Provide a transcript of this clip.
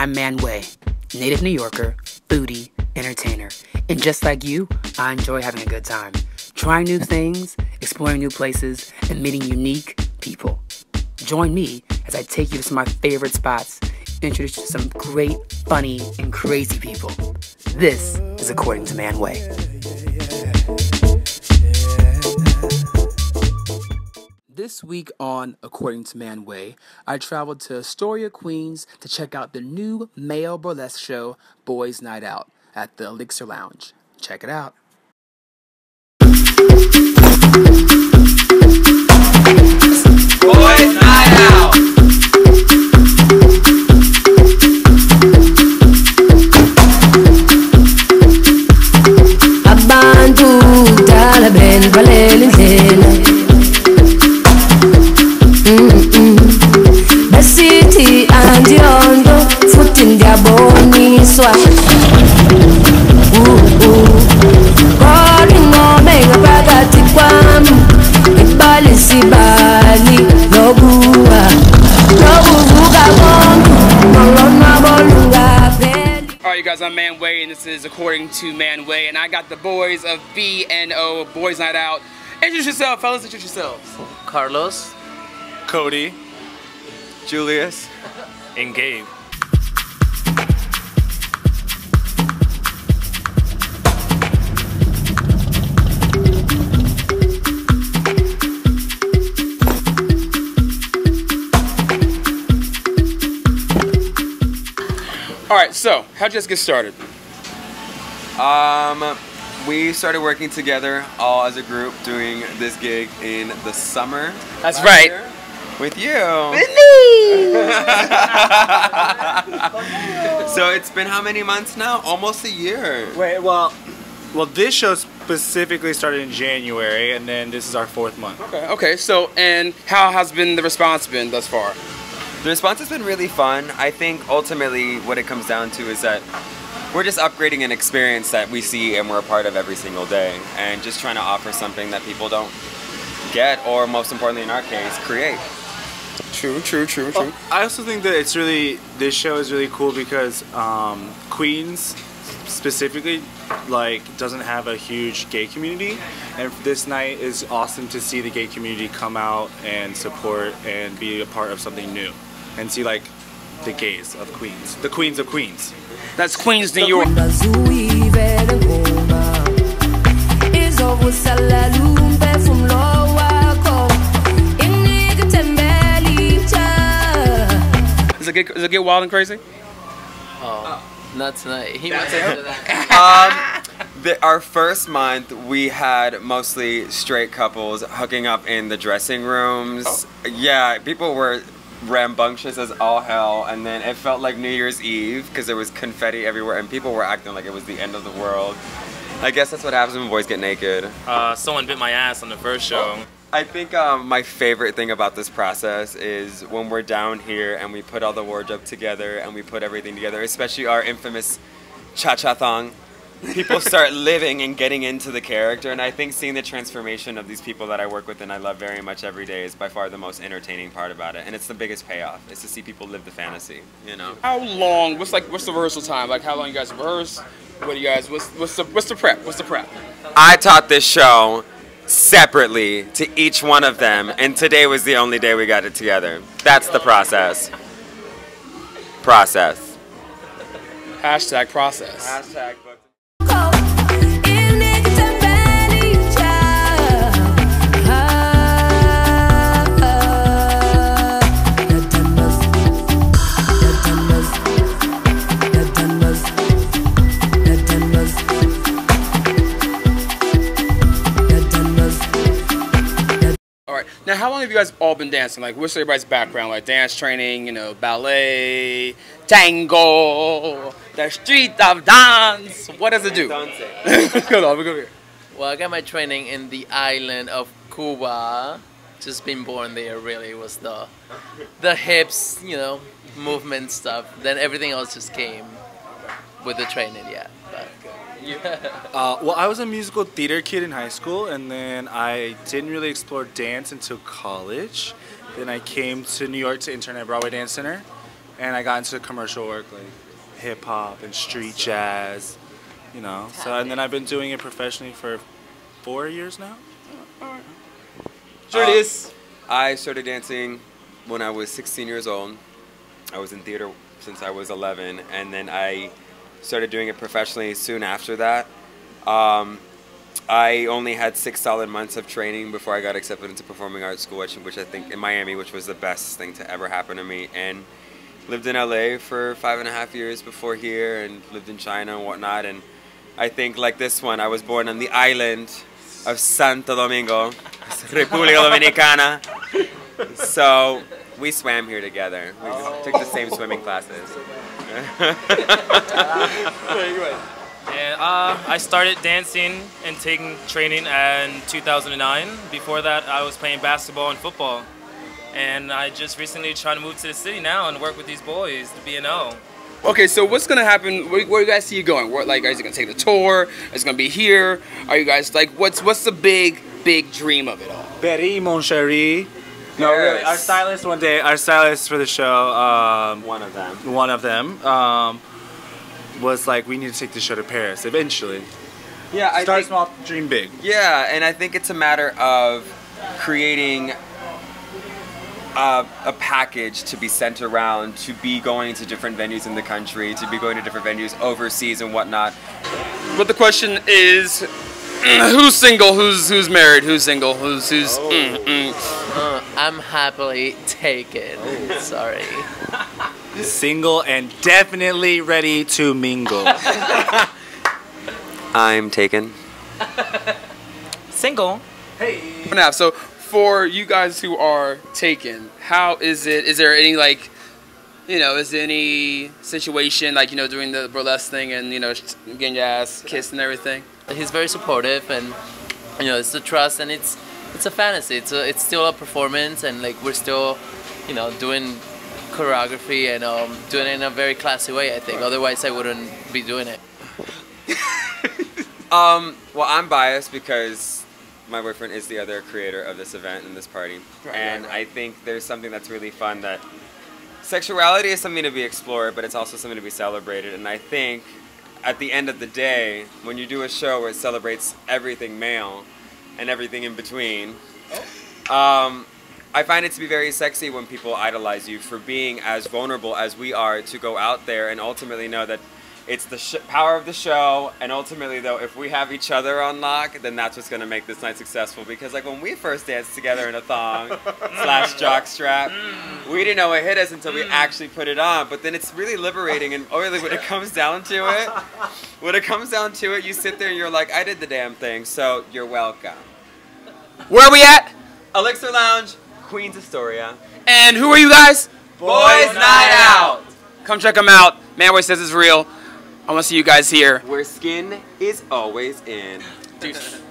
I'm MANWE, native New Yorker, foodie, entertainer. And just like you, I enjoy having a good time, trying new things, exploring new places, and meeting unique people. Join me as I take you to some of my favorite spots, introduce you to some great, funny, and crazy people. This is According to MANWE. This week on According to MANWE, I traveled to Astoria, Queens to check out the new male burlesque show, Boys Night Out, at the Elixir Lounge. Check it out. Boys Night Out! Abantu dala ben valela indlela besithi andiyonto futhi ndiyaboniswa kodwa ingome ngaphakathi kwami ibali sibali nokuvuka konke nolonwabo lungapheli. Alright, you guys, I'm MANWE, and this is According to MANWE, and I got the boys of BNO, Boys Night Out. Introduce yourself, fellas, introduce yourselves. Carlos, Cody, Julius, and Gabe. Alright, so, how'd you guys get started? we started working together all as a group doing this gig in the summer. That's last right. year with you. With me! So it's been how many months now? Almost a year. Wait, well, this show specifically started in January, and then this is our 4th month. Okay, so, and how has been the response been thus far? The response has been really fun. I think ultimately what it comes down to is that we're just upgrading an experience that we see and we're a part of every single day, and just trying to offer something that people don't get, or most importantly in our case, create. True. Well, I also think that this show is really cool because Queens specifically doesn't have a huge gay community, and this night is awesome to see the gay community come out and support and be a part of something new, and see the gays of Queens, the queens of Queens. That's Queens, New York. Does it get wild and crazy? Oh, not tonight. He must have that. Our first month, we had mostly straight couples hooking up in the dressing rooms. Oh. Yeah, people were rambunctious as all hell, and then it felt like New Year's Eve because there was confetti everywhere and people were acting like it was the end of the world. I guess that's what happens when boys get naked. Someone bit my ass on the first show. I think my favorite thing about this process is when we're down here and we put all the wardrobe together and we put everything together, especially our infamous cha-cha-thong. People start living and getting into the character, and I think seeing the transformation of these people that I work with and I love very much every day is by far the most entertaining part about it, and it's the biggest payoff, is to see people live the fantasy, you know? How long, what's the rehearsal time? How long you guys rehearse? What do you guys, what's the prep? What's the prep? I taught this show separately to each one of them, and today was the only day we got it together. That's the process. Process. Hashtag process. Hashtag. Now, how long have you guys all been dancing? What's everybody's background? Dance training, ballet, tango, the street of dance. What does it do? Hold on, we go here. Well, I got my training in the island of Cuba. Just been born there, really. It was the hips, movement stuff. Then everything else just came with the training, yeah. But, well, I was a musical theater kid in high school, and then I didn't really explore dance until college. Then I came to New York to intern at Broadway Dance Center, and I got into commercial work like hip hop and street jazz, you know. So and then I've been doing it professionally for 4 years now. Julius. I started dancing when I was 16 years old. I was in theater since I was 11, and then I started doing it professionally soon after that. I only had 6 solid months of training before I got accepted into performing arts school, which I think in Miami, which was the best thing to ever happen to me. And lived in LA for 5.5 years before here, and lived in China and whatnot. And I think like this one, I was born on the island of Santo Domingo, República Dominicana. So we swam here together. We took the same swimming classes. And I started dancing and taking training in 2009. Before that, I was playing basketball and football. And I just recently trying to move to the city now and work with these boys, the B&O. Okay, so what's gonna happen? Where do you guys see you going? Like, are you gonna take the tour? Is it gonna be here? Are you guys like, what's the big dream of it all? Betty, mon chéri. No, really. Our stylist for the show, One of them. Was like, we need to take the show to Paris eventually. Yeah, I Start think, small, dream big. yeah, and I think it's a matter of creating a package to be sent around, to be going to different venues in the country, to be going to different venues overseas and whatnot. But the question is, who's single? Who's married? Who's single? Who's? I'm happily taken. Sorry. Single and definitely ready to mingle. I'm taken. Single. Now, so for you guys who are taken, how is it? Is there any like, is there any situation like doing the burlesque thing and getting your ass kissed and everything? He's very supportive, and it's the trust, and it's a fantasy. It's still a performance, and like we're still doing choreography and doing it in a very classy way, I think. Otherwise I wouldn't be doing it. Well, I'm biased because my boyfriend is the other creator of this event and this party. Right. I think there's something that's really fun, that sexuality is something to be explored, but it's also something to be celebrated. And I think at the end of the day, when you do a show where it celebrates everything male and everything in between, I find it to be very sexy when people idolize you for being as vulnerable as we are, to go out there and ultimately know that it's the power of the show, and ultimately though, if we have each other on lock, then that's what's going to make this night successful. Because like when we first danced together in a thong / jockstrap, we didn't know it hit us until we actually put it on. But then it's really liberating, and really when it comes down to it, you sit there and you're like, I did the damn thing, so you're welcome. Where are we at? Elixir Lounge, Queens Astoria. And who are you guys? Boys Night Out. Come check them out. MANWE says it's real. I want to see you guys here. Where skin is always in. Deuce.